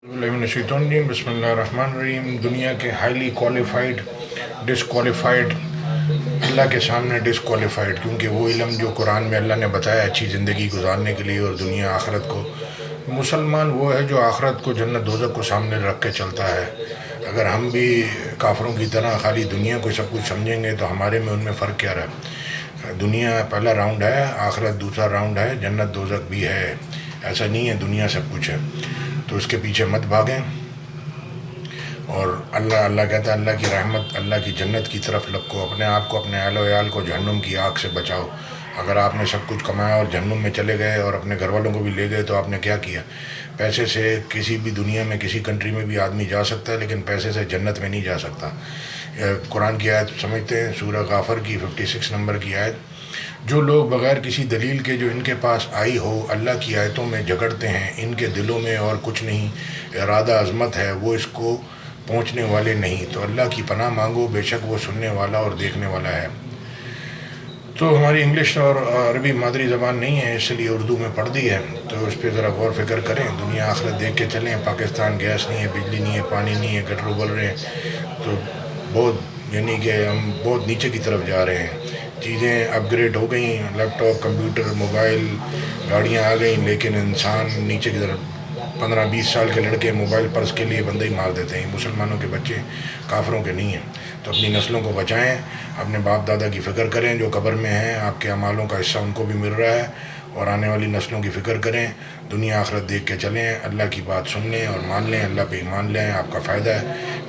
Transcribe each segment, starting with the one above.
बसमिल्लाहिर्रहमानिर्रहीम। दुनिया के highly qualified disqualified अल्लाह के सामने डिसक्वालिफाइड, क्योंकि वो इल्म जो कुरान में अल्लाह ने बताया अच्छी ज़िंदगी गुजारने के लिए और दुनिया आखरत को, मुसलमान वो है जो आखरत को जन्नत दोज़ख को सामने रख के चलता है। अगर हम भी काफरों की तरह खाली दुनिया को सब कुछ समझेंगे तो हमारे में उनमें फ़र्क क्या रहा। दुनिया पहला राउंड है, आखरत दूसरा राउंड है, जन्नत दोज़ख भी है। ऐसा नहीं है दुनिया सब कुछ है, तो उसके पीछे मत भागें। और अल्लाह कहता है अल्लाह की रहमत, अल्लाह की जन्नत की तरफ लपको, अपने आप को, अपने अहल वयाल को जहन्नुम की आग से बचाओ। अगर आपने सब कुछ कमाया और जहन्नुम में चले गए और अपने घर वालों को भी ले गए तो आपने क्या किया। पैसे से किसी भी दुनिया में किसी कंट्री में भी आदमी जा सकता है, लेकिन पैसे से जन्नत में नहीं जा सकता। कुरान की आयत समझते हैं, सूरह गाफर की 56 नंबर की आयत। जो लोग बग़ैर किसी दलील के जो इनके पास आई हो अल्लाह की आयतों में झगड़ते हैं, इनके दिलों में और कुछ नहीं इरादा अज़मत है, वो इसको पहुँचने वाले नहीं। तो अल्लाह की पनाह मांगो, बेशक वो सुनने वाला और देखने वाला है। तो हमारी इंग्लिश और अरबी मादरी ज़बान नहीं है, इसलिए उर्दू में पढ़ दी है, तो उस पर ज़रा गौर फिक्र करें। दुनिया आखिरत देख के चलें। पाकिस्तान गैस नहीं है, बिजली नहीं है, पानी नहीं है, गटर उबल रहे हैं, तो बहुत यानी कि हम बहुत नीचे की तरफ जा रहे हैं। चीज़ें अपग्रेड हो गई, लैपटॉप, कंप्यूटर, मोबाइल, गाड़ियाँ आ गई, लेकिन इंसान नीचे की तरफ। 15-20 साल के लड़के मोबाइल पर्स के लिए बंदे ही मार देते हैं। मुसलमानों के बच्चे, काफरों के नहीं हैं। तो अपनी नस्लों को बचाएं, अपने बाप दादा की फ़िक्र करें जो कब्र में हैं, आपके अमालों का हिस्सा उनको भी मिल रहा है, और आने वाली नस्लों की फ़िक्र करें। दुनिया आखिरत देख के चलें, अल्लाह की बात सुन लें और मान लें, अल्लाह पे ईमान लें, आपका फ़ायदा है,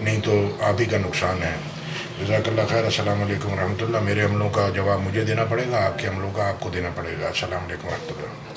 नहीं तो आप ही का नुकसान है। जज़ाकल्लाह खैर। अस्सलाम वालेकुम रहमतुल्लाह। मेरे अमलों का जवाब मुझे देना पड़ेगा, आपके अमलों का आपको देना पड़ेगा। अस्सलाम वालेकुम रहमतुल्लाह।